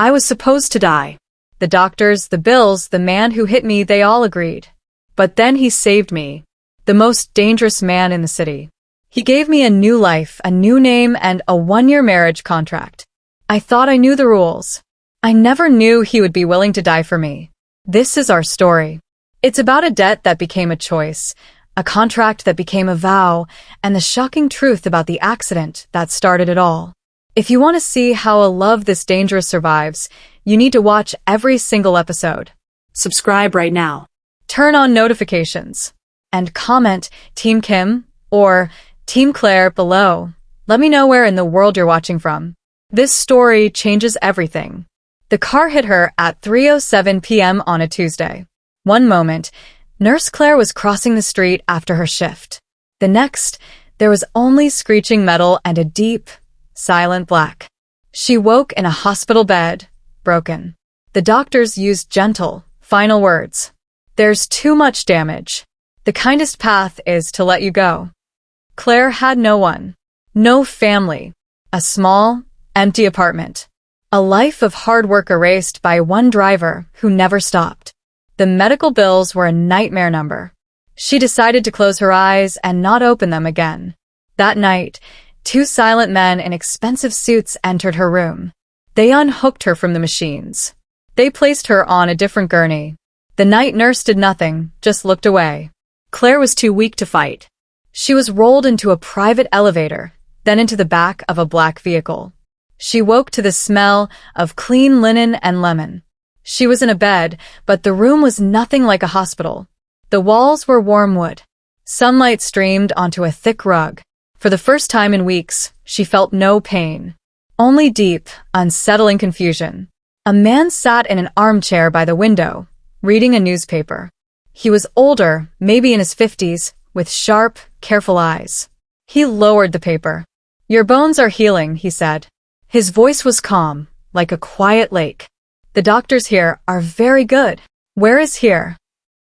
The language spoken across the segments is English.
I was supposed to die. The doctors, the bills, the man who hit me, they all agreed. But then he saved me. The most dangerous man in the city. He gave me a new life, a new name, and a 1-year marriage contract. I thought I knew the rules. I never knew he would be willing to die for me. This is our story. It's about a debt that became a choice, a contract that became a vow, and the shocking truth about the accident that started it all. If you want to see how a love this dangerous survives, you need to watch every single episode. Subscribe right now. Turn on notifications. And comment Team Kim or Team Claire below. Let me know where in the world you're watching from. This story changes everything. The car hit her at 3:07 p.m. on a Tuesday. One moment, Nurse Claire was crossing the street after her shift. The next, there was only screeching metal and a deep, silent black. She woke in a hospital bed, broken. The doctors used gentle, final words. There's too much damage. The kindest path is to let you go. Claire had no one. No family. A small, empty apartment. A life of hard work erased by one driver who never stopped. The medical bills were a nightmare number. She decided to close her eyes and not open them again. That night, 2 silent men in expensive suits entered her room. They unhooked her from the machines. They placed her on a different gurney. The night nurse did nothing, just looked away. Claire was too weak to fight. She was rolled into a private elevator, then into the back of a black vehicle. She woke to the smell of clean linen and lemon. She was in a bed, but the room was nothing like a hospital. The walls were warm wood. Sunlight streamed onto a thick rug. For the first time in weeks, she felt no pain. Only deep, unsettling confusion. A man sat in an armchair by the window, reading a newspaper. He was older, maybe in his 50s, with sharp, careful eyes. He lowered the paper. "Your bones are healing," he said. His voice was calm, like a quiet lake. "The doctors here are very good. Where is here?"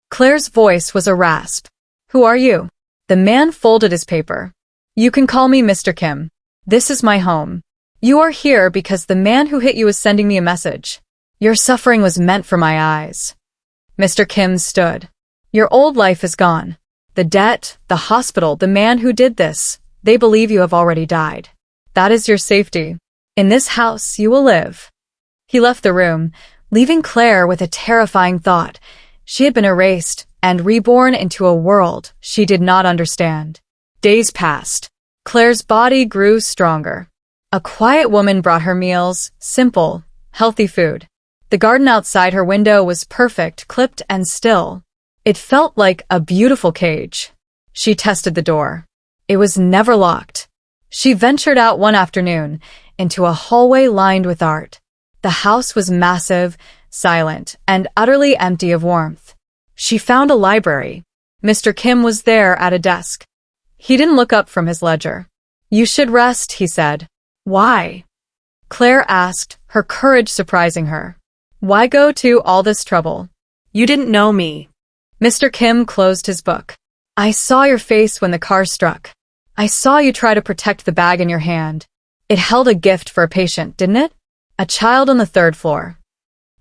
Claire's voice was a rasp. "Who are you?" The man folded his paper. "You can call me Mr. Kim. This is my home. You are here because the man who hit you is sending me a message. Your suffering was meant for my eyes." Mr. Kim stood. "Your old life is gone. The debt, the hospital, the man who did this, they believe you have already died. That is your safety. In this house, you will live." He left the room, leaving Claire with a terrifying thought. She had been erased and reborn into a world she did not understand. Days passed. Claire's body grew stronger. A quiet woman brought her meals, simple, healthy food. The garden outside her window was perfect, clipped and still. It felt like a beautiful cage. She tested the door. It was never locked. She ventured out one afternoon, into a hallway lined with art. The house was massive, silent, and utterly empty of warmth. She found a library. Mr. Kim was there at a desk. He didn't look up from his ledger. "You should rest," he said. "Why?" Claire asked, her courage surprising her. "Why go to all this trouble? You didn't know me." Mr. Kim closed his book. "I saw your face when the car struck. I saw you try to protect the bag in your hand. It held a gift for a patient, didn't it? A child on the 3rd floor."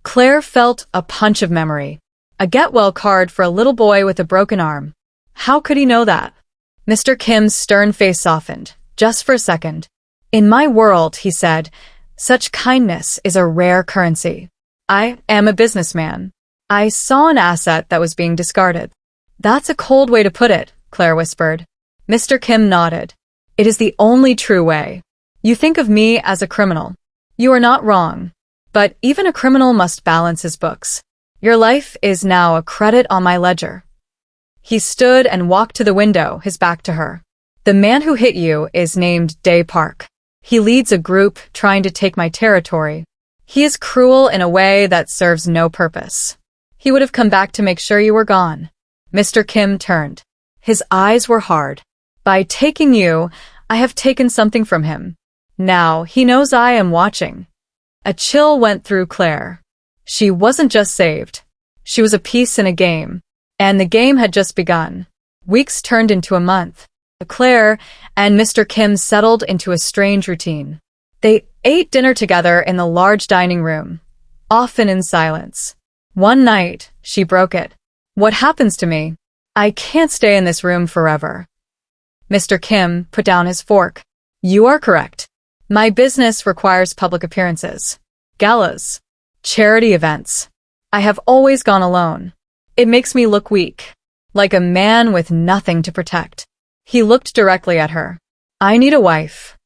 Claire felt a punch of memory. A get-well card for a little boy with a broken arm. How could he know that? Mr. Kim's stern face softened, just for a second. "In my world," he said, "such kindness is a rare currency. I am a businessman. I saw an asset that was being discarded." "That's a cold way to put it," Claire whispered. Mr. Kim nodded. "It is the only true way. You think of me as a criminal. You are not wrong. But even a criminal must balance his books. Your life is now a credit on my ledger." He stood and walked to the window, his back to her. "The man who hit you is named Day Park. He leads a group trying to take my territory. He is cruel in a way that serves no purpose. He would have come back to make sure you were gone." Mr. Kim turned. His eyes were hard. "By taking you, I have taken something from him. Now he knows I am watching." A chill went through Claire. She wasn't just saved. She was a piece in a game. And the game had just begun. Weeks turned into a month. Claire and Mr. Kim settled into a strange routine. They ate dinner together in the large dining room, often in silence. One night, she broke it. What happens to me? I can't stay in this room forever. Mr. Kim put down his fork. You are correct. My business requires public appearances, galas, charity events. I have always gone alone. It makes me look weak, like a man with nothing to protect. He looked directly at her. I need a wife.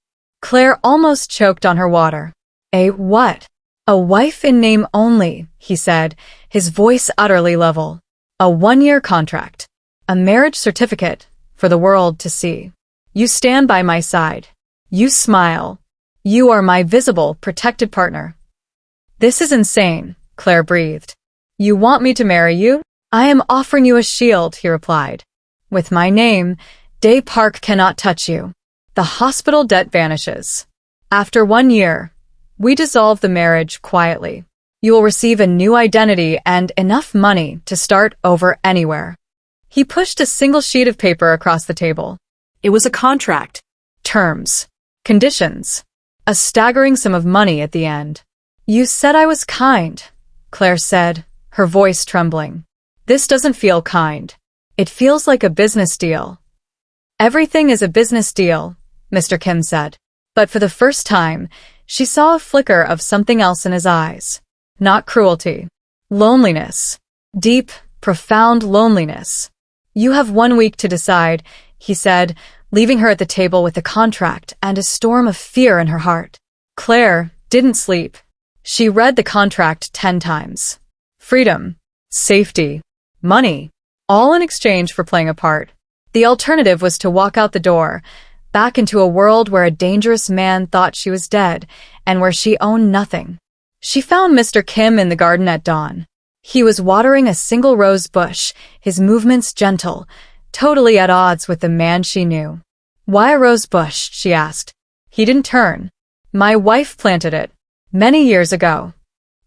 Claire almost choked on her water. A what? A wife in name only, he said, his voice utterly level. A 1-year contract. A marriage certificate for the world to see. You stand by my side. You smile. You are my visible, protected partner. This is insane, Claire breathed. You want me to marry you? I am offering you a shield, he replied. With my name, Day Park cannot touch you. The hospital debt vanishes. After 1 year, we dissolve the marriage quietly. You will receive a new identity and enough money to start over anywhere. He pushed a single sheet of paper across the table. It was a contract. Terms. Conditions. A staggering sum of money at the end. You said I was kind, Claire said, her voice trembling. This doesn't feel kind. It feels like a business deal. Everything is a business deal, Mr. Kim said. But for the first time, she saw a flicker of something else in his eyes. Not cruelty. Loneliness. Deep, profound loneliness. You have 1 week to decide, he said, leaving her at the table with the contract and a storm of fear in her heart. Claire didn't sleep. She read the contract 10 times. Freedom, safety, money, all in exchange for playing a part. The alternative was to walk out the door, back into a world where a dangerous man thought she was dead and where she owned nothing. She found Mr. Kim in the garden at dawn. He was watering a single rose bush, his movements gentle, totally at odds with the man she knew. Why a rose bush? She asked. He didn't turn. My wife planted it. Many years ago.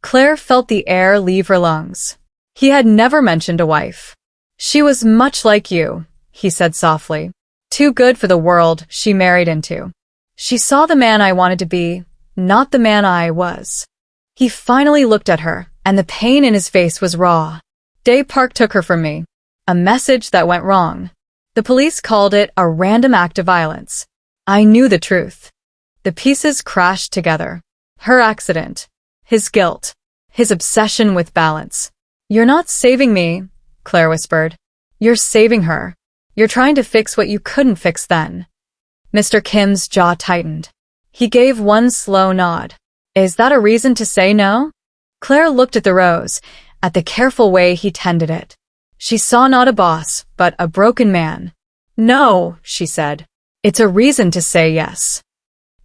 Claire felt the air leave her lungs. He had never mentioned a wife. She was much like you, he said softly. Too good for the world she married into. She saw the man I wanted to be, not the man I was. He finally looked at her, and the pain in his face was raw. Day Park took her from me. A message that went wrong. The police called it a random act of violence. I knew the truth. The pieces crashed together. Her accident. His guilt. His obsession with balance. You're not saving me, Claire whispered. You're saving her. You're trying to fix what you couldn't fix then. Mr. Kim's jaw tightened. He gave one slow nod. Is that a reason to say no? Claire looked at the rose, at the careful way he tended it. She saw not a boss, but a broken man. No, she said. It's a reason to say yes.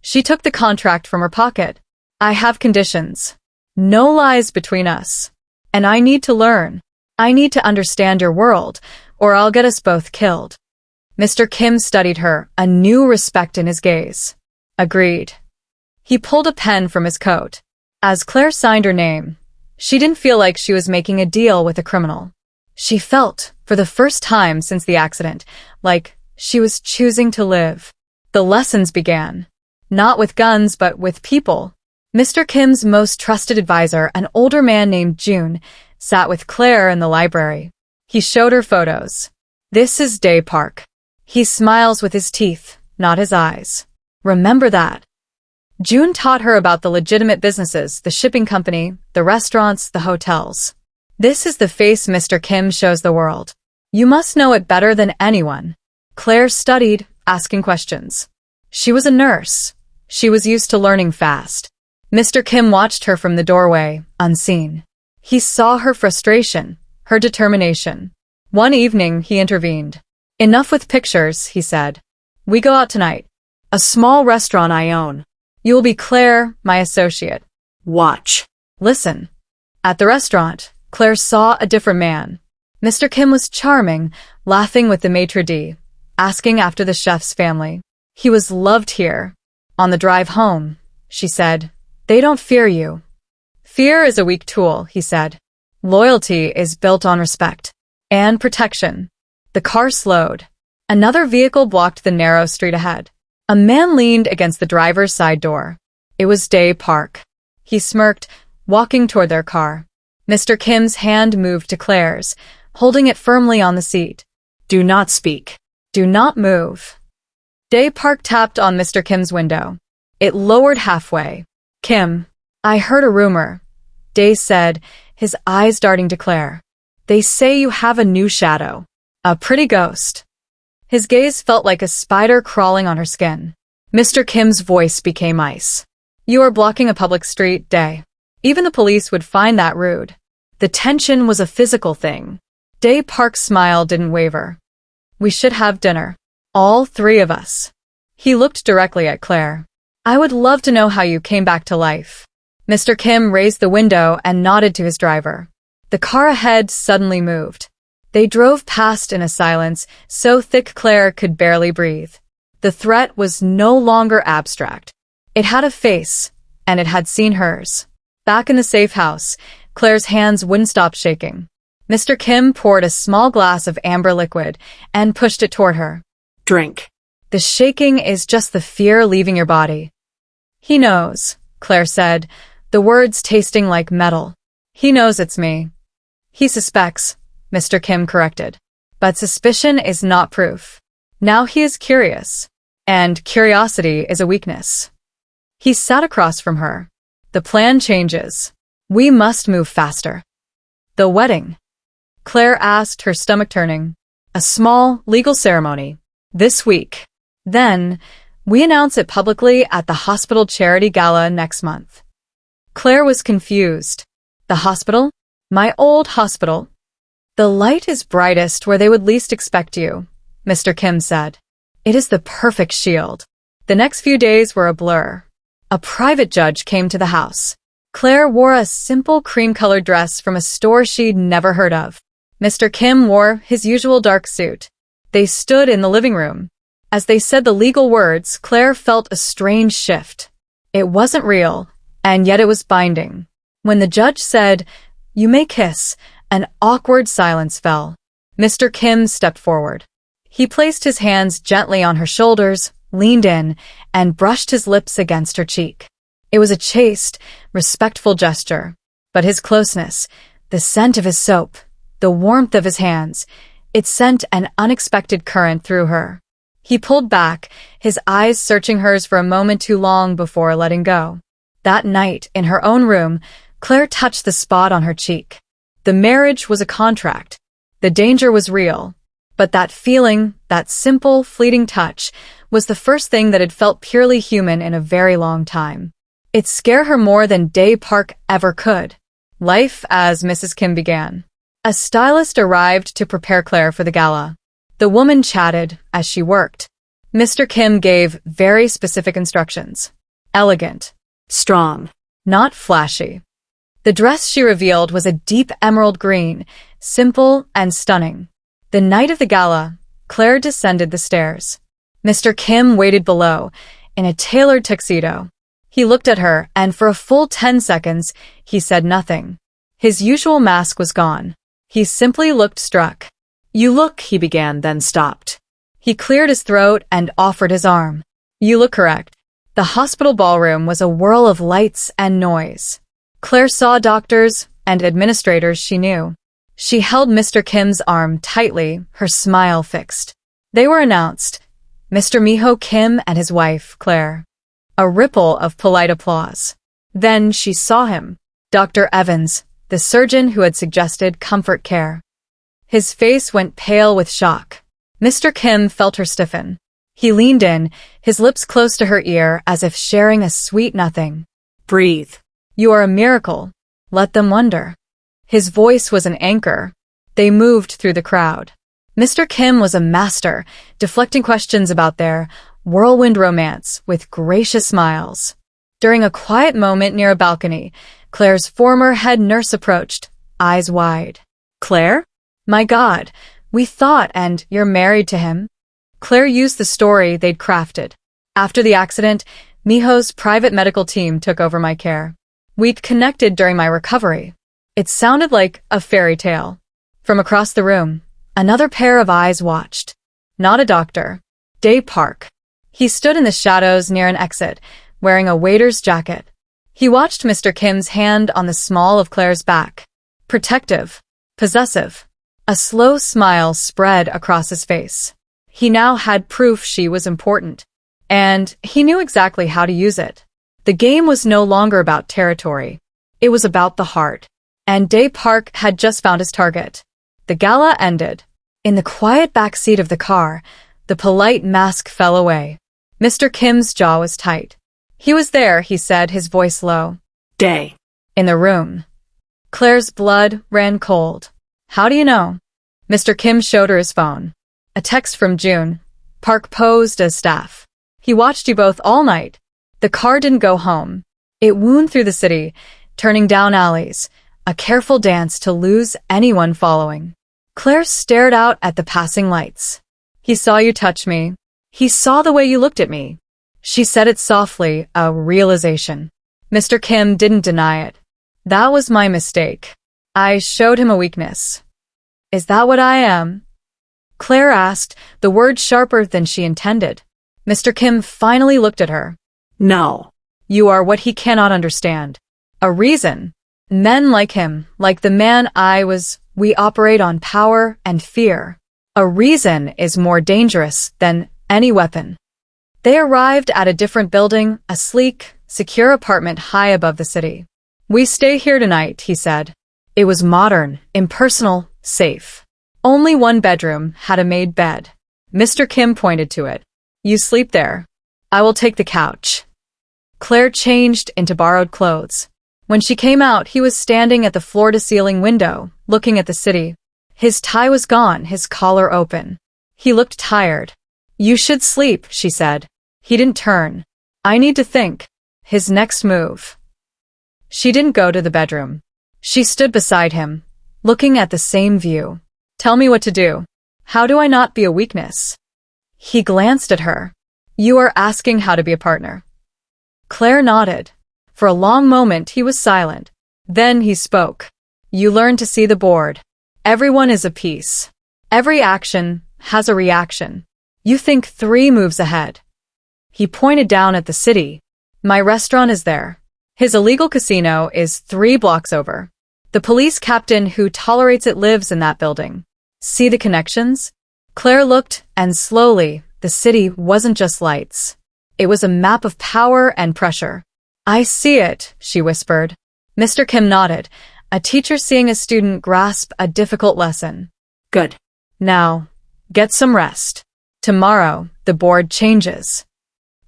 She took the contract from her pocket. I have conditions. No lies between us. And I need to learn. I need to understand your world, or I'll get us both killed. Mr. Kim studied her, a new respect in his gaze. Agreed. He pulled a pen from his coat. As Claire signed her name, she didn't feel like she was making a deal with a criminal. She felt, for the first time since the accident, like she was choosing to live. The lessons began. Not with guns, but with people. Mr. Kim's most trusted advisor, an older man named June, sat with Claire in the library. He showed her photos. This is Day Park. He smiles with his teeth, not his eyes. Remember that. June taught her about the legitimate businesses, the shipping company, the restaurants, the hotels. This is the face Mr. Kim shows the world. You must know it better than anyone. Claire studied, asking questions. She was a nurse. She was used to learning fast. Mr. Kim watched her from the doorway, unseen. He saw her frustration, her determination. One evening, he intervened. Enough with pictures, he said. We go out tonight. A small restaurant I own. You will be Claire, my associate. Watch. Listen. At the restaurant, Claire saw a different man. Mr. Kim was charming, laughing with the maitre d', asking after the chef's family. He was loved here. On the drive home, she said, they don't fear you. Fear is a weak tool, he said. Loyalty is built on respect. And protection. The car slowed. Another vehicle blocked the narrow street ahead. A man leaned against the driver's side door. It was Day Park. He smirked, walking toward their car. Mr. Kim's hand moved to Claire's, holding it firmly on the seat. "Do not speak. Do not move." Day Park tapped on Mr. Kim's window. It lowered halfway. "Kim, I heard a rumor," Day said, his eyes darting to Claire. "They say you have a new shadow. A pretty ghost." His gaze felt like a spider crawling on her skin. Mr. Kim's voice became ice. "You are blocking a public street, Day. Even the police would find that rude." The tension was a physical thing. Day Park's smile didn't waver. "We should have dinner. All three of us." He looked directly at Claire. "I would love to know how you came back to life." Mr. Kim raised the window and nodded to his driver. The car ahead suddenly moved. They drove past in a silence so thick Claire could barely breathe. The threat was no longer abstract. It had a face, and it had seen hers. Back in the safe house, Claire's hands wouldn't stop shaking. Mr. Kim poured a small glass of amber liquid and pushed it toward her. "Drink." "The shaking is just the fear leaving your body." "He knows," Claire said, the words tasting like metal. "He knows it's me." "He suspects," Mr. Kim corrected. "But suspicion is not proof. Now he is curious. And curiosity is a weakness." He sat across from her. "The plan changes. We must move faster." "The wedding?" Claire asked, her stomach turning. "A small, legal ceremony. This week. Then, we announce it publicly at the hospital charity gala next month." Claire was confused. "The hospital? My old hospital?" "The light is brightest where they would least expect you," Mr. Kim said. "It is the perfect shield." The next few days were a blur. A private judge came to the house. Claire wore a simple cream-colored dress from a store she'd never heard of. Mr. Kim wore his usual dark suit. They stood in the living room. As they said the legal words, Claire felt a strange shift. It wasn't real, and yet it was binding. When the judge said, "You may kiss," an awkward silence fell. Mr. Kim stepped forward. He placed his hands gently on her shoulders, leaned in, and brushed his lips against her cheek. It was a chaste, respectful gesture, but his closeness, the scent of his soap, the warmth of his hands, it sent an unexpected current through her. He pulled back, his eyes searching hers for a moment too long before letting go. That night, in her own room, Claire touched the spot on her cheek. The marriage was a contract. The danger was real. But that feeling, that simple, fleeting touch, was the first thing that had felt purely human in a very long time. It scared her more than Day Park ever could. Life as Mrs. Kim began. A stylist arrived to prepare Claire for the gala. The woman chatted as she worked. Mr. Kim gave very specific instructions. Elegant. Strong. Not flashy. The dress she revealed was a deep emerald green, simple and stunning. The night of the gala, Claire descended the stairs. Mr. Kim waited below, in a tailored tuxedo. He looked at her, and for a full 10 seconds, he said nothing. His usual mask was gone. He simply looked struck. "You look," he began, then stopped. He cleared his throat and offered his arm. "You look correct." The hospital ballroom was a whirl of lights and noise. Claire saw doctors and administrators she knew. She held Mr. Kim's arm tightly, her smile fixed. They were announced. Mr. Miho Kim and his wife, Claire. A ripple of polite applause. Then she saw him. Dr. Evans, the surgeon who had suggested comfort care. His face went pale with shock. Mr. Kim felt her stiffen. He leaned in, his lips close to her ear as if sharing a sweet nothing. "Breathe. You are a miracle. Let them wonder." His voice was an anchor. They moved through the crowd. Mr. Kim was a master, deflecting questions about their whirlwind romance with gracious smiles. During a quiet moment near a balcony, Claire's former head nurse approached, eyes wide. "Claire? My God, we thought, and you're married to him?" Claire used the story they'd crafted. "After the accident, Miho's private medical team took over my care. We'd connected during my recovery." It sounded like a fairy tale. From across the room, another pair of eyes watched. Not a doctor. Day Park. He stood in the shadows near an exit, wearing a waiter's jacket. He watched Mr. Kim's hand on the small of Claire's back. Protective. Possessive. A slow smile spread across his face. He now had proof she was important. And he knew exactly how to use it. The game was no longer about territory. It was about the heart. And Day Park had just found his target. The gala ended. In the quiet back seat of the car, the polite mask fell away. Mr. Kim's jaw was tight. He was there, he said, his voice low. Day. In the room. Claire's blood ran cold. How do you know? Mr. Kim showed her his phone. A text from June. Park posed as staff. He watched you both all night. The car didn't go home. It wound through the city, turning down alleys, a careful dance to lose anyone following. Claire stared out at the passing lights. He saw you touch me. He saw the way you looked at me. She said it softly, a realization. Mr. Kim didn't deny it. That was my mistake. I showed him a weakness. Is that what I am? Claire asked, the word sharper than she intended. Mr. Kim finally looked at her. No. You are what he cannot understand. A reason. Men like him, like the man I was, we operate on power and fear. A reason is more dangerous than any weapon. They arrived at a different building, a sleek, secure apartment high above the city. We stay here tonight, he said. It was modern, impersonal, safe. Only one bedroom had a made bed. Mr. Kim pointed to it. You sleep there. I will take the couch. Claire changed into borrowed clothes. When she came out, he was standing at the floor-to-ceiling window, looking at the city. His tie was gone, his collar open. He looked tired. You should sleep, she said. He didn't turn. I need to think. His next move. She didn't go to the bedroom. She stood beside him, looking at the same view. Tell me what to do. How do I not be a weakness? He glanced at her. You are asking how to be a partner. Claire nodded. For a long moment he was silent. Then he spoke. You learn to see the board. Everyone is a piece. Every action has a reaction. You think 3 moves ahead. He pointed down at the city. My restaurant is there. His illegal casino is 3 blocks over. The police captain who tolerates it lives in that building. See the connections? Claire looked, and slowly, the city wasn't just lights. It was a map of power and pressure. I see it, she whispered. Mr. Kim nodded, a teacher seeing a student grasp a difficult lesson. Good. Now, get some rest. Tomorrow, the board changes.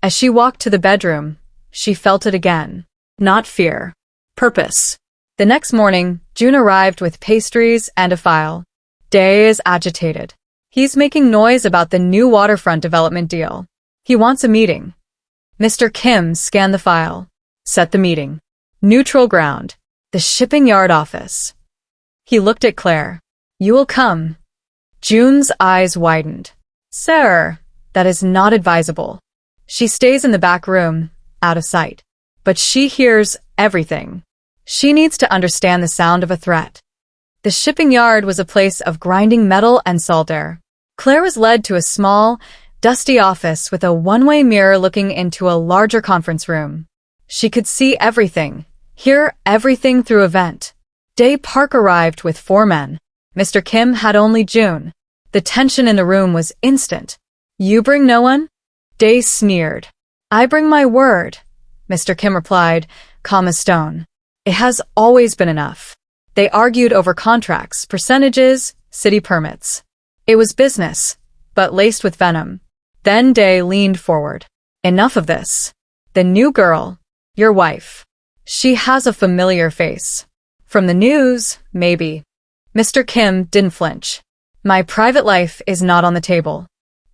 As she walked to the bedroom, she felt it again. Not fear. Purpose. The next morning, June arrived with pastries and a file. Day is agitated. He's making noise about the new waterfront development deal. He wants a meeting. Mr. Kim scanned the file. Set the meeting. Neutral ground. The shipping yard office. He looked at Claire. You will come. June's eyes widened. Sir, that is not advisable. She stays in the back room, out of sight. But she hears everything. She needs to understand the sound of a threat. The shipping yard was a place of grinding metal and salt air. Claire was led to a small, dusty office with a one-way mirror looking into a larger conference room. She could see everything, hear everything through a vent. Day Park arrived with 4 men. Mr. Kim had only June. The tension in the room was instant. You bring no one? Day sneered. I bring my word, Mr. Kim replied, calm as stone. It has always been enough. They argued over contracts, percentages, city permits. It was business, but laced with venom. Then Day leaned forward. Enough of this. The new girl, your wife. She has a familiar face. From the news, maybe. Mr. Kim didn't flinch. My private life is not on the table.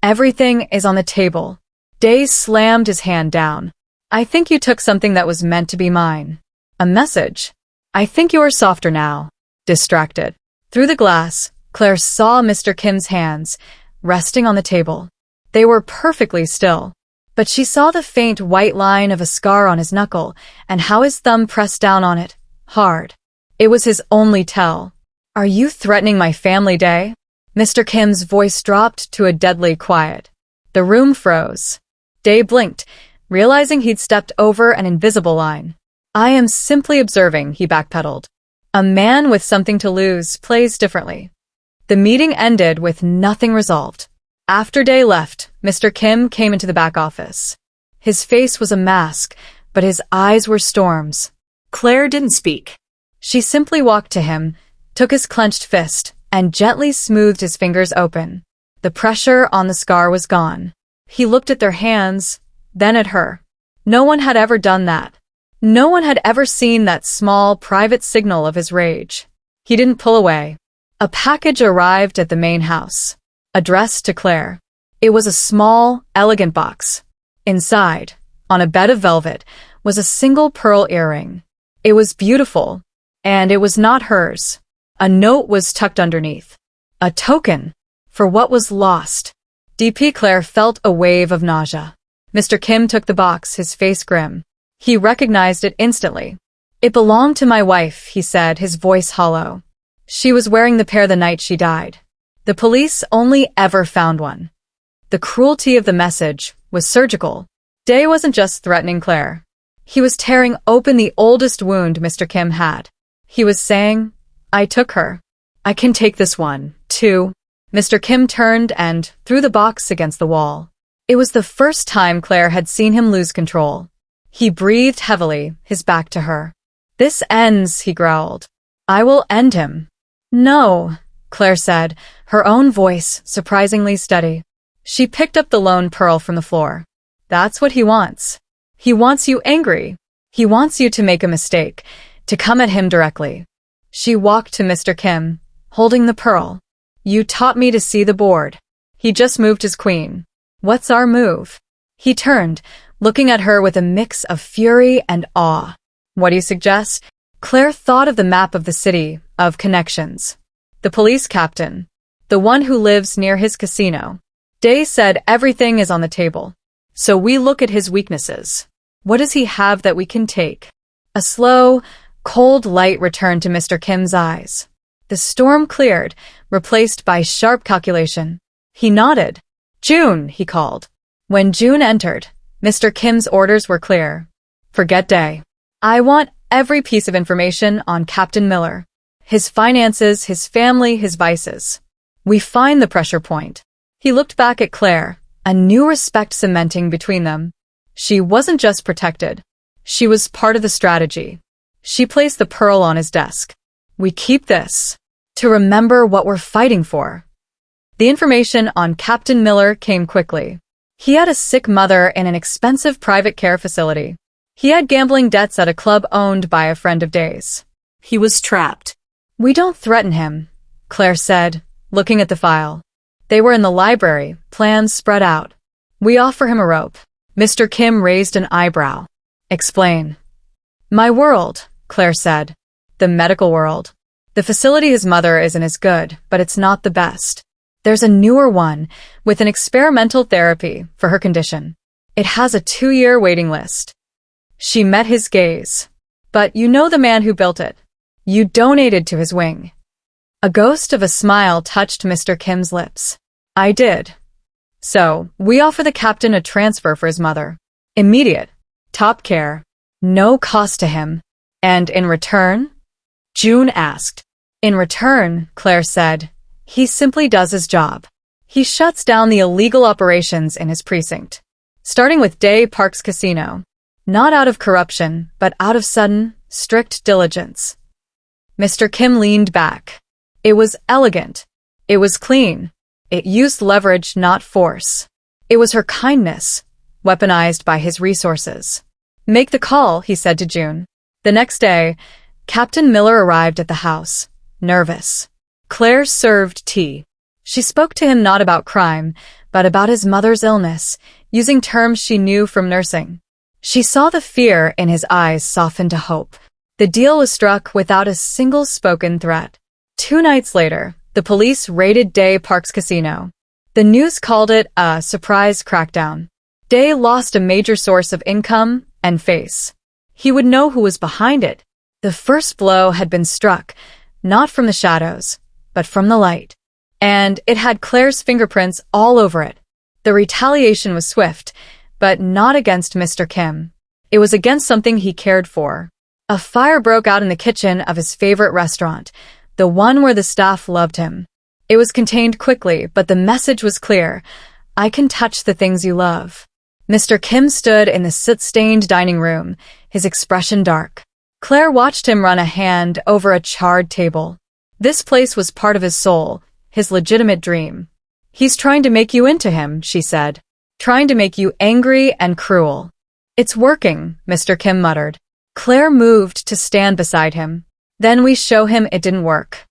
Everything is on the table. Day slammed his hand down. I think you took something that was meant to be mine. A message. I think you are softer now. Distracted. Through the glass, Claire saw Mr. Kim's hands, resting on the table. They were perfectly still. But she saw the faint white line of a scar on his knuckle, and how his thumb pressed down on it, hard. It was his only tell. Are you threatening my family, Day? Mr. Kim's voice dropped to a deadly quiet. The room froze. Day blinked, realizing he'd stepped over an invisible line. I am simply observing, he backpedaled. A man with something to lose plays differently. The meeting ended with nothing resolved. After Day left, Mr. Kim came into the back office. His face was a mask, but his eyes were storms. Claire didn't speak. She simply walked to him, took his clenched fist, and gently smoothed his fingers open. The pressure on the scar was gone. He looked at their hands, then at her. No one had ever done that. No one had ever seen that small, private signal of his rage. He didn't pull away. A package arrived at the main house, addressed to Claire. It was a small, elegant box. Inside, on a bed of velvet, was a single pearl earring. It was beautiful, and it was not hers. A note was tucked underneath. A token for what was lost. DP Claire felt a wave of nausea. Mr. Kim took the box, his face grim. He recognized it instantly. It belonged to my wife, he said, his voice hollow. She was wearing the pair the night she died. The police only ever found one. The cruelty of the message was surgical. Day wasn't just threatening Claire. He was tearing open the oldest wound Mr. Kim had. He was saying, I took her. I can take this one, too. Mr. Kim turned and threw the box against the wall. It was the first time Claire had seen him lose control. He breathed heavily, his back to her. This ends, he growled. I will end him. No, Claire said, her own voice surprisingly steady. She picked up the lone pearl from the floor. That's what he wants. He wants you angry. He wants you to make a mistake, to come at him directly. She walked to Mr. Kim, holding the pearl. You taught me to see the board. He just moved his queen. What's our move? He turned, looking at her with a mix of fury and awe. What do you suggest? Claire thought of the map of the city, of connections. The police captain, the one who lives near his casino. Day said everything is on the table. So we look at his weaknesses. What does he have that we can take? A slow, cold light returned to Mr. Kim's eyes. The storm cleared, replaced by sharp calculation. He nodded. June, he called. When June entered, Mr. Kim's orders were clear. Forget Day. I want every piece of information on Captain Miller. His finances, his family, his vices. We find the pressure point. He looked back at Claire, a new respect cementing between them. She wasn't just protected. She was part of the strategy. She placed the pearl on his desk. We keep this to remember what we're fighting for. The information on Captain Miller came quickly. He had a sick mother in an expensive private care facility. He had gambling debts at a club owned by a friend of Day's. He was trapped. We don't threaten him, Claire said, looking at the file. They were in the library, plans spread out. We offer him a rope. Mr. Kim raised an eyebrow. Explain. My world, Claire said. The medical world. The facility his mother is in is good, but it's not the best. There's a newer one, with an experimental therapy for her condition. It has a 2-year waiting list. She met his gaze. But you know the man who built it. You donated to his wing. A ghost of a smile touched Mr. Kim's lips. I did. So, we offer the captain a transfer for his mother. Immediate. Top care. No cost to him. And in return? June asked. In return, Claire said, he simply does his job. He shuts down the illegal operations in his precinct. Starting with Day Park's casino. Not out of corruption, but out of sudden, strict diligence. Mr. Kim leaned back. It was elegant. It was clean. It used leverage, not force. It was her kindness, weaponized by his resources. Make the call, he said to June. The next day, Captain Miller arrived at the house, nervous. Claire served tea. She spoke to him not about crime, but about his mother's illness, using terms she knew from nursing. She saw the fear in his eyes soften to hope. The deal was struck without a single spoken threat. 2 nights later, the police raided Day Park's casino. The news called it a surprise crackdown. Day lost a major source of income and face. He would know who was behind it. The first blow had been struck, not from the shadows, but from the light. And it had Claire's fingerprints all over it. The retaliation was swift, but not against Mr. Kim. It was against something he cared for. A fire broke out in the kitchen of his favorite restaurant, the one where the staff loved him. It was contained quickly, but the message was clear. I can touch the things you love. Mr. Kim stood in the soot-stained dining room, his expression dark. Claire watched him run a hand over a charred table. This place was part of his soul, his legitimate dream. He's trying to make you into him, she said. Trying to make you angry and cruel. It's working, Mr. Kim muttered. Claire moved to stand beside him. Then we show him it didn't work.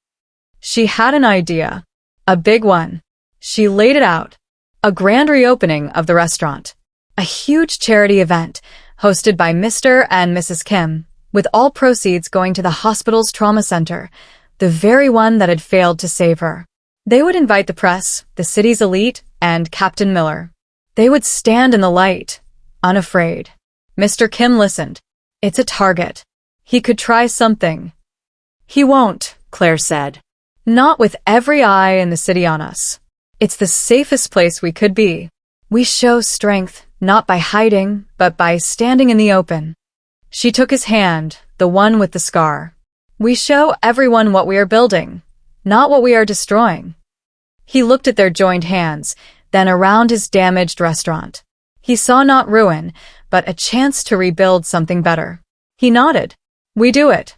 She had an idea. A big one. She laid it out. A grand reopening of the restaurant. A huge charity event, hosted by Mr. and Mrs. Kim, with all proceeds going to the hospital's trauma center, the very one that had failed to save her. They would invite the press, the city's elite, and Captain Miller. They would stand in the light, unafraid. Mr. Kim listened. It's a target. He could try something. He won't, Claire said. Not with every eye in the city on us. It's the safest place we could be. We show strength, not by hiding, but by standing in the open. She took his hand, the one with the scar. We show everyone what we are building, not what we are destroying. He looked at their joined hands, then around his damaged restaurant. He saw not ruin, but a chance to rebuild something better. He nodded. We do it.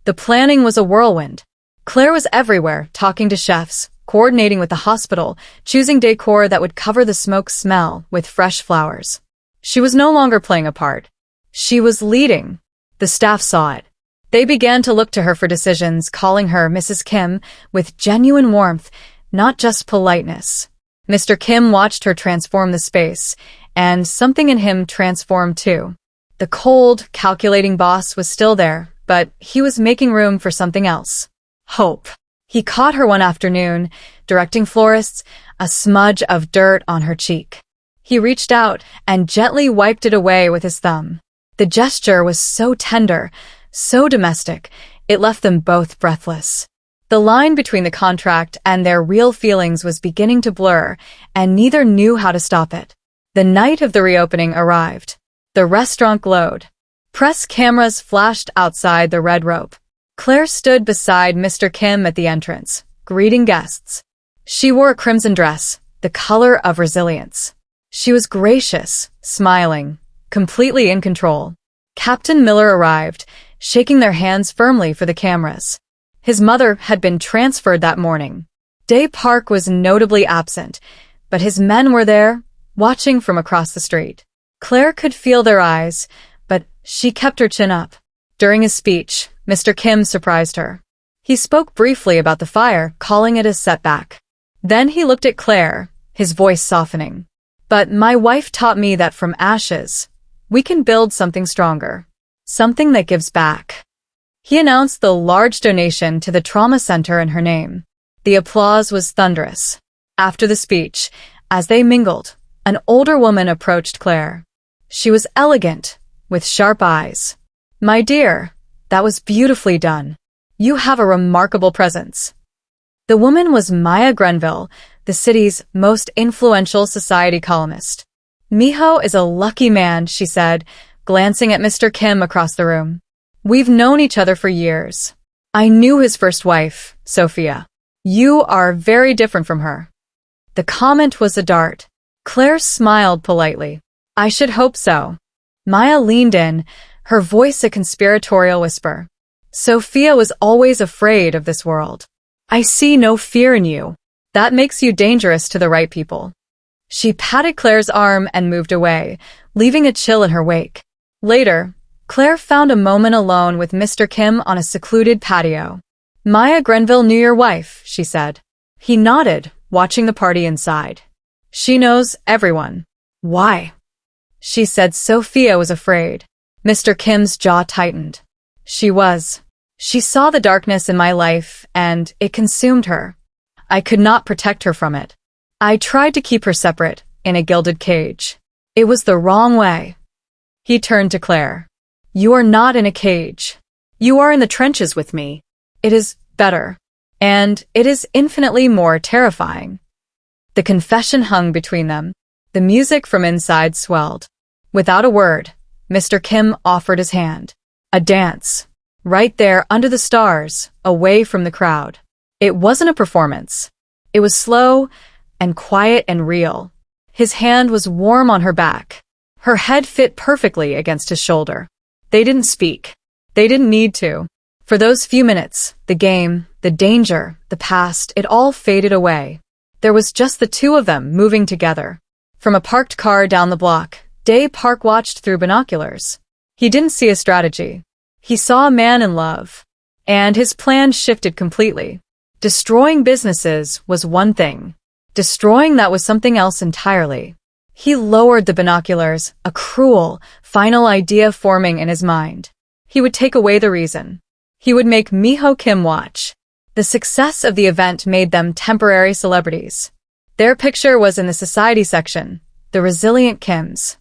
The planning was a whirlwind. Claire was everywhere, talking to chefs, coordinating with the hospital, choosing decor that would cover the smoke smell with fresh flowers. She was no longer playing a part. She was leading. The staff saw it. They began to look to her for decisions, calling her Mrs. Kim with genuine warmth, not just politeness. Mr. Kim watched her transform the space, and something in him transformed too. The cold, calculating boss was still there, but he was making room for something else. Hope. He caught her one afternoon, directing florists, a smudge of dirt on her cheek. He reached out and gently wiped it away with his thumb. The gesture was so tender, so domestic, it left them both breathless. The line between the contract and their real feelings was beginning to blur, and neither knew how to stop it. The night of the reopening arrived. The restaurant glowed. Press cameras flashed outside the red rope. Claire stood beside Mr. Kim at the entrance, greeting guests. She wore a crimson dress, the color of resilience. She was gracious, smiling, completely in control. Captain Miller arrived, shaking their hands firmly for the cameras. His mother had been transferred that morning. Day Park was notably absent, but his men were there, watching from across the street. Claire could feel their eyes, but she kept her chin up. During his speech, Mr. Kim surprised her. He spoke briefly about the fire, calling it a setback. Then he looked at Claire, his voice softening. But my wife taught me that from ashes, we can build something stronger. Something that gives back. He announced the large donation to the trauma center in her name. The applause was thunderous. After the speech, as they mingled, an older woman approached Claire. She was elegant, with sharp eyes. My dear, that was beautifully done. You have a remarkable presence. The woman was Maya Grenville, the city's most influential society columnist. Miho is a lucky man, she said, glancing at Mr. Kim across the room. We've known each other for years. I knew his first wife, Sophia. You are very different from her. The comment was a dart. Claire smiled politely. I should hope so. Maya leaned in, her voice a conspiratorial whisper. Sophia was always afraid of this world. I see no fear in you. That makes you dangerous to the right people. She patted Claire's arm and moved away, leaving a chill in her wake. Later, Claire found a moment alone with Mr. Kim on a secluded patio. Maya Grenville knew your wife, she said. He nodded, watching the party inside. She knows everyone. Why? She said Sophia was afraid. Mr. Kim's jaw tightened. She was. She saw the darkness in my life, and it consumed her. I could not protect her from it. I tried to keep her separate, in a gilded cage. It was the wrong way. He turned to Claire. You are not in a cage. You are in the trenches with me. It is better. And it is infinitely more terrifying. The confession hung between them. The music from inside swelled. Without a word, Mr. Kim offered his hand. A dance. Right there under the stars, away from the crowd. It wasn't a performance. It was slow and quiet and real. His hand was warm on her back. Her head fit perfectly against his shoulder. They didn't speak. They didn't need to. For those few minutes, the game, the danger, the past, it all faded away. There was just the two of them moving together. From a parked car down the block, Day Park watched through binoculars. He didn't see a strategy. He saw a man in love. And his plan shifted completely. Destroying businesses was one thing. Destroying that was something else entirely. He lowered the binoculars, a cruel, final idea forming in his mind. He would take away the reason. He would make Miho Kim watch. The success of the event made them temporary celebrities. Their picture was in the society section, the resilient Kims.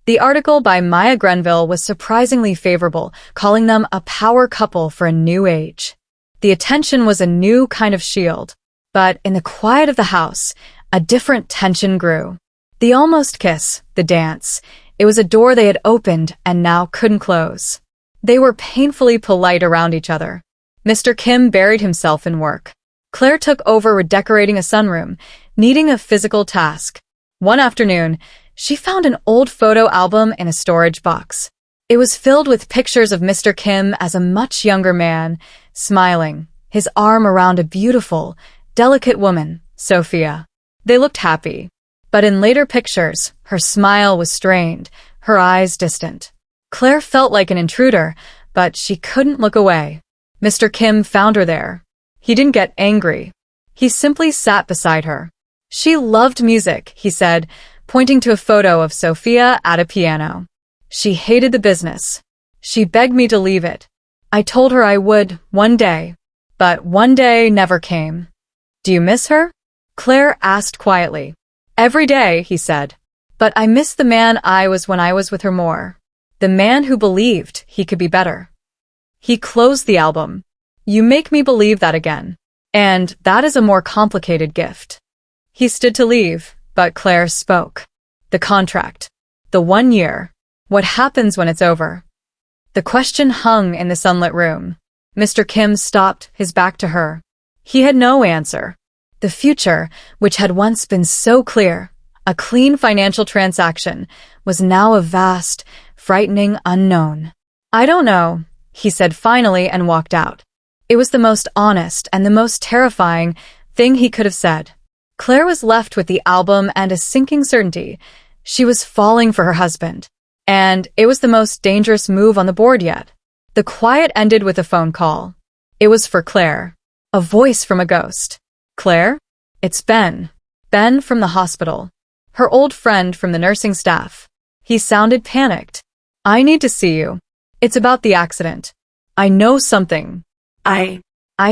The article by Maya Grenville was surprisingly favorable, calling them a power couple for a new age. The attention was a new kind of shield. But in the quiet of the house, a different tension grew. The almost kiss, the dance. It was a door they had opened and now couldn't close. They were painfully polite around each other. Mr. Kim buried himself in work. Claire took over redecorating a sunroom, needing a physical task. One afternoon, she found an old photo album in a storage box. It was filled with pictures of Mr. Kim as a much younger man, smiling, his arm around a beautiful, delicate woman, Sophia. They looked happy. But in later pictures, her smile was strained, her eyes distant. Claire felt like an intruder, but she couldn't look away. Mr. Kim found her there. He didn't get angry. He simply sat beside her. She loved music, he said, pointing to a photo of Sophia at a piano. She hated the business. She begged me to leave it. I told her I would, one day. But one day never came. Do you miss her? Claire asked quietly. Every day, he said. But I miss the man I was when I was with her more. The man who believed he could be better. He closed the album. You make me believe that again. And that is a more complicated gift. He stood to leave, but Claire spoke. The contract. The 1 year. What happens when it's over? The question hung in the sunlit room. Mr. Kim stopped, his back to her. He had no answer. The future, which had once been so clear, a clean financial transaction, was now a vast, frightening unknown. I don't know, he said finally and walked out. It was the most honest and the most terrifying thing he could have said. Claire was left with the album and a sinking certainty. She was falling for her husband. And it was the most dangerous move on the board yet. The quiet ended with a phone call. It was for Claire. A voice from a ghost. Claire? It's Ben. Ben from the hospital. Her old friend from the nursing staff. He sounded panicked. I need to see you. It's about the accident. I know something. I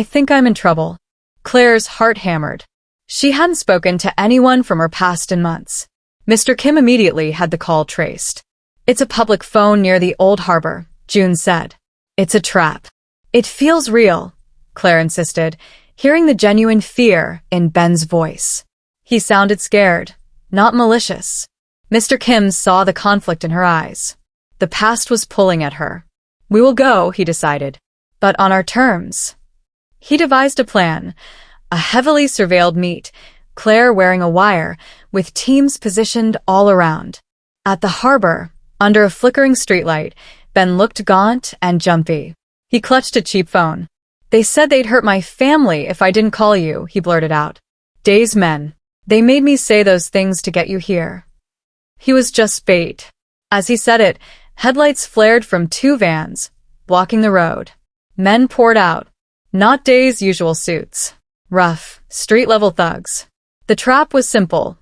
think I'm in trouble. Claire's heart hammered. She hadn't spoken to anyone from her past in months. Mr. Kim immediately had the call traced. It's a public phone near the old harbor, June said. It's a trap. It feels real, Claire insisted, hearing the genuine fear in Ben's voice. He sounded scared, not malicious. Mr. Kim saw the conflict in her eyes. The past was pulling at her. We will go, he decided, but on our terms. He devised a plan, a heavily surveilled meet, Claire wearing a wire, with teams positioned all around. At the harbor, under a flickering streetlight, Ben looked gaunt and jumpy. He clutched a cheap phone. They said they'd hurt my family if I didn't call you, he blurted out. Day's men. They made me say those things to get you here. He was just bait. As he said it, headlights flared from 2 vans, blocking the road. Men poured out. Not Day's usual suits. Rough, street-level thugs. The trap was simple.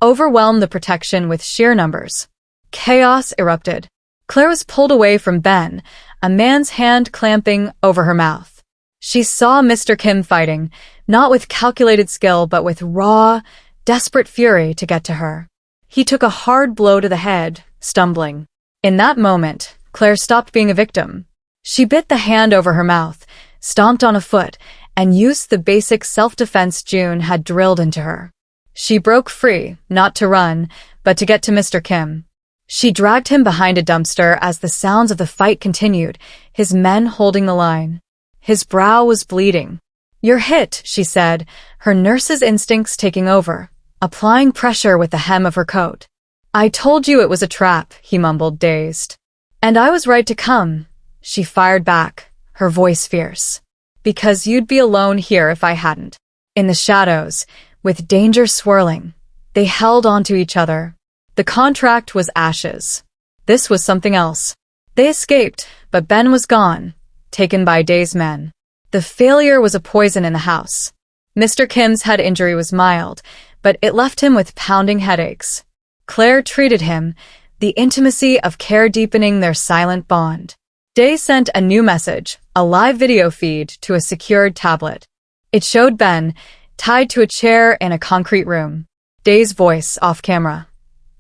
Overwhelm the protection with sheer numbers. Chaos erupted. Claire was pulled away from Ben, a man's hand clamping over her mouth. She saw Mr. Kim fighting, not with calculated skill but with raw, desperate fury to get to her. He took a hard blow to the head, stumbling. In that moment, Claire stopped being a victim. She bit the hand over her mouth, stomped on a foot, and used the basic self-defense June had drilled into her. She broke free, not to run, but to get to Mr. Kim. She dragged him behind a dumpster as the sounds of the fight continued, his men holding the line. His brow was bleeding. "You're hit," she said, her nurse's instincts taking over, applying pressure with the hem of her coat. "I told you it was a trap," he mumbled, dazed. "And I was right to come," she fired back, her voice fierce. "Because you'd be alone here if I hadn't." In the shadows, with danger swirling, they held onto each other. The contract was ashes. This was something else. They escaped, but Ben was gone, taken by Day's men. The failure was a poison in the house. Mr. Kim's head injury was mild, but it left him with pounding headaches. Claire treated him, the intimacy of care deepening their silent bond. Day sent a new message, a live video feed to a secured tablet. It showed Ben, tied to a chair in a concrete room. Day's voice off camera.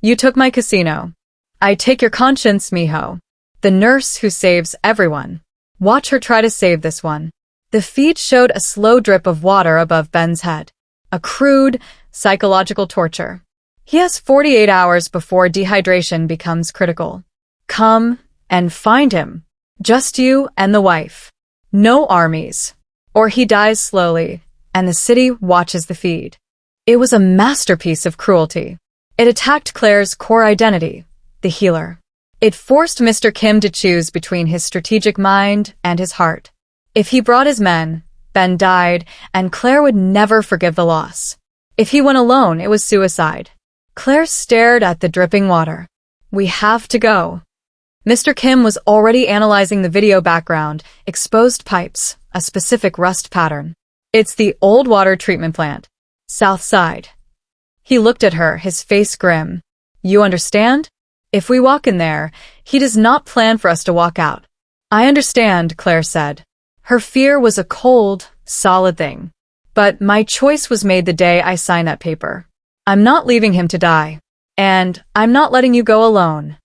"You took my casino. I take your conscience, mijo. The nurse who saves everyone. Watch her try to save this one." The feed showed a slow drip of water above Ben's head. A crude, psychological torture. He has 48 hours before dehydration becomes critical. Come and find him. Just you and the wife. No armies. Or he dies slowly, and the city watches the feed. It was a masterpiece of cruelty. It attacked Claire's core identity, the healer. It forced Mr. Kim to choose between his strategic mind and his heart. If he brought his men, Ben died, and Claire would never forgive the loss. If he went alone, it was suicide. Claire stared at the dripping water. "We have to go." Mr. Kim was already analyzing the video background, exposed pipes, a specific rust pattern. "It's the old water treatment plant. South side." He looked at her, his face grim. "You understand? If we walk in there, he does not plan for us to walk out." "I understand," Claire said. Her fear was a cold, solid thing. "But my choice was made the day I signed that paper. I'm not leaving him to die. And I'm not letting you go alone."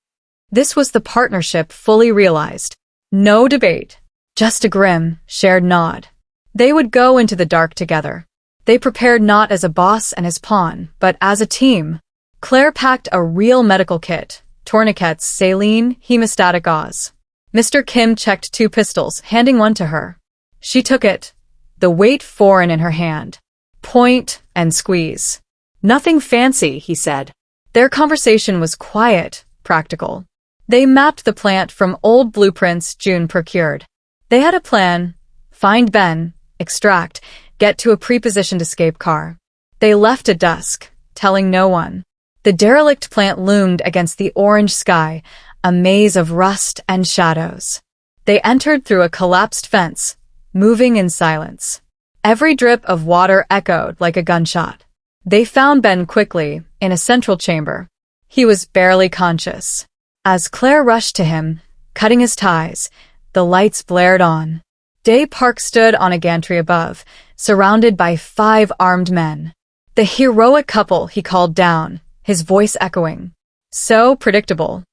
This was the partnership fully realized. No debate. Just a grim, shared nod. They would go into the dark together. They prepared not as a boss and his pawn, but as a team. Claire packed a real medical kit, tourniquets, saline, hemostatic gauze. Mr. Kim checked 2 pistols, handing one to her. She took it, the weight foreign in her hand. "Point and squeeze." "Nothing fancy," he said. Their conversation was quiet, practical. They mapped the plant from old blueprints June procured. They had a plan: find Ben, extract, get to a pre-positioned escape car. They left at dusk, telling no one. The derelict plant loomed against the orange sky, a maze of rust and shadows. They entered through a collapsed fence, moving in silence. Every drip of water echoed like a gunshot. They found Ben quickly, in a central chamber. He was barely conscious. As Claire rushed to him, cutting his ties, the lights blared on. Day Park stood on a gantry above, surrounded by 5 armed men. "The heroic couple," he called down, his voice echoing. So predictable.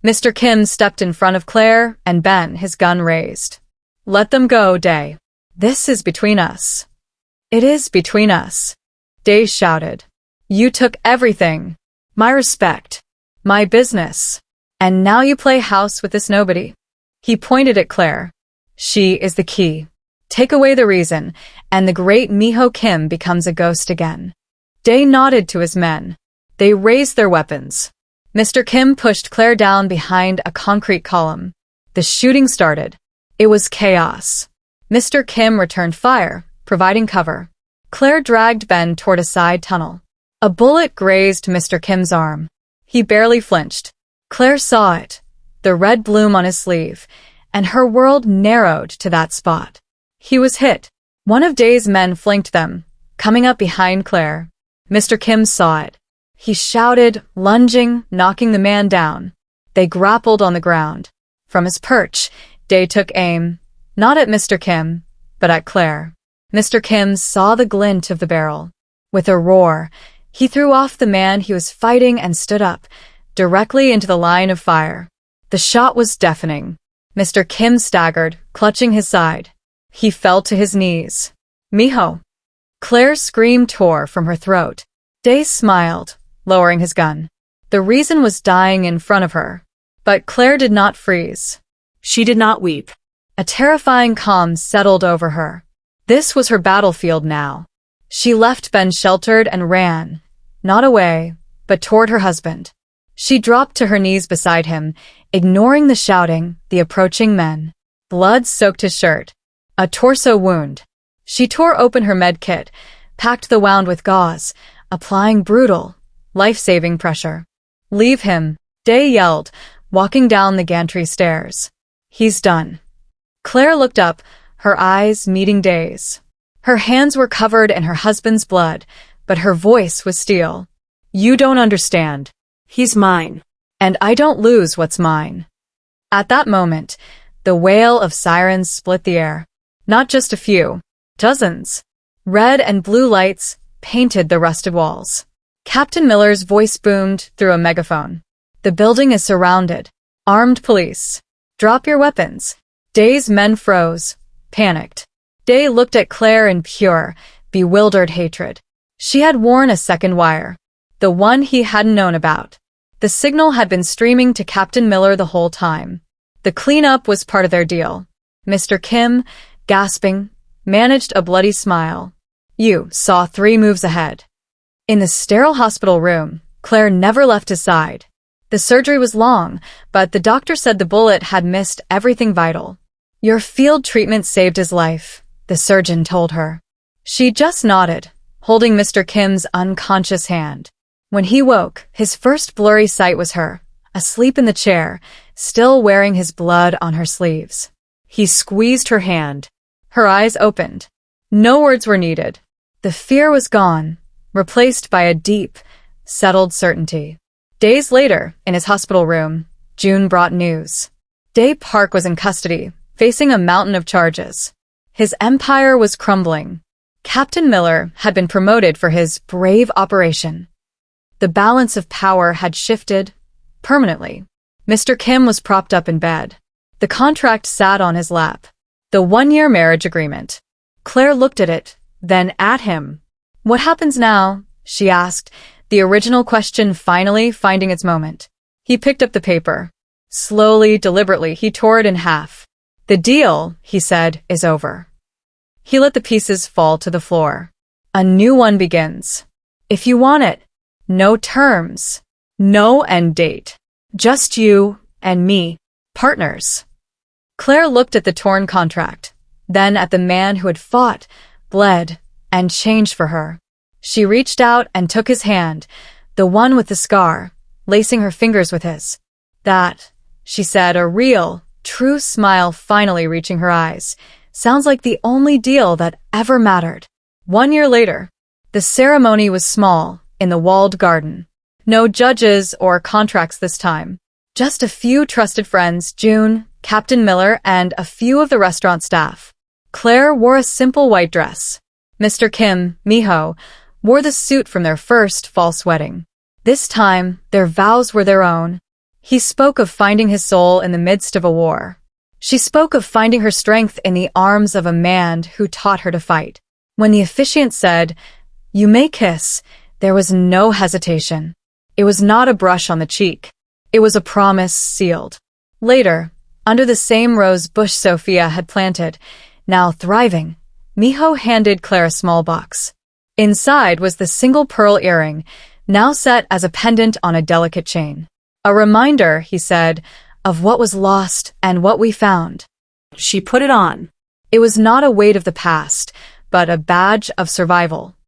Mr. Kim stepped in front of Claire and Ben, his gun raised. "Let them go, Day. This is between us." "It is between us," Day shouted. "You took everything. My respect. My business. And now you play house with this nobody." He pointed at Claire. "She is the key. Take away the reason, and the great Miho Kim becomes a ghost again." Day nodded to his men. They raised their weapons. Mr. Kim pushed Claire down behind a concrete column. The shooting started. It was chaos. Mr. Kim returned fire, providing cover. Claire dragged Ben toward a side tunnel. A bullet grazed Mr. Kim's arm. He barely flinched. Claire saw it, the red bloom on his sleeve, and her world narrowed to that spot. He was hit. One of Day's men flanked them, coming up behind Claire. Mr. Kim saw it. He shouted, lunging, knocking the man down. They grappled on the ground. From his perch, Day took aim, not at Mr. Kim, but at Claire. Mr. Kim saw the glint of the barrel. With a roar, he threw off the man he was fighting and stood up, directly into the line of fire. The shot was deafening. Mr. Kim staggered, clutching his side. He fell to his knees. "Miho!" Claire's scream tore from her throat. Day smiled, lowering his gun. The reason was dying in front of her. But Claire did not freeze. She did not weep. A terrifying calm settled over her. This was her battlefield now. She left Ben sheltered and ran, not away, but toward her husband. She dropped to her knees beside him, ignoring the shouting, the approaching men. Blood soaked his shirt. A torso wound. She tore open her med kit, packed the wound with gauze, applying brutal, life-saving pressure. "Leave him," Day yelled, walking down the gantry stairs. "He's done." Claire looked up, her eyes meeting Day's. Her hands were covered in her husband's blood, but her voice was steel. "You don't understand. He's mine. And I don't lose what's mine." At that moment, the wail of sirens split the air. Not just a few. Dozens. Red and blue lights painted the rusted walls. Captain Miller's voice boomed through a megaphone. "The building is surrounded. Armed police. Drop your weapons." Day's men froze, panicked. Day looked at Claire in pure, bewildered hatred. She had worn a second wire. The one he hadn't known about. The signal had been streaming to Captain Miller the whole time. The cleanup was part of their deal. Mr. Kim, gasping, managed a bloody smile. You saw 3 moves ahead. In the sterile hospital room, Claire never left his side. The surgery was long, but the doctor said the bullet had missed everything vital. Your field treatment saved his life, the surgeon told her. She just nodded, holding Mr. Kim's unconscious hand. When he woke, his first blurry sight was her, asleep in the chair, still wearing his blood on her sleeves. He squeezed her hand. Her eyes opened. No words were needed. The fear was gone, replaced by a deep, settled certainty. Days later, in his hospital room, June brought news. Day Park was in custody, facing a mountain of charges. His empire was crumbling. Captain Miller had been promoted for his brave operation. The balance of power had shifted permanently. Mr. Kim was propped up in bed. The contract sat on his lap. The 1-year marriage agreement. Claire looked at it, then at him. "What happens now?" she asked, the original question finally finding its moment. He picked up the paper. Slowly, deliberately, he tore it in half. "The deal," he said, "is over." He let the pieces fall to the floor. "A new one begins. If you want it. No terms. No end date. Just you and me. Partners." Claire looked at the torn contract, then at the man who had fought, bled, and changed for her. She reached out and took his hand, the one with the scar, lacing her fingers with his. "That," she said, a real, true smile finally reaching her eyes, "sounds like the only deal that ever mattered." 1 year later, the ceremony was small, in the walled garden. No judges or contracts this time. Just a few trusted friends, June, Captain Miller, and a few of the restaurant staff. Claire wore a simple white dress. Mr. Kim, Miho, wore the suit from their first false wedding. This time, their vows were their own. He spoke of finding his soul in the midst of a war. She spoke of finding her strength in the arms of a man who taught her to fight. When the officiant said, "You may kiss," there was no hesitation. It was not a brush on the cheek. It was a promise sealed. Later, under the same rose bush Sophia had planted, now thriving, Miho handed Claire a small box. Inside was the single pearl earring, now set as a pendant on a delicate chain. "A reminder," he said, "of what was lost and what we found." She put it on. It was not a weight of the past, but a badge of survival.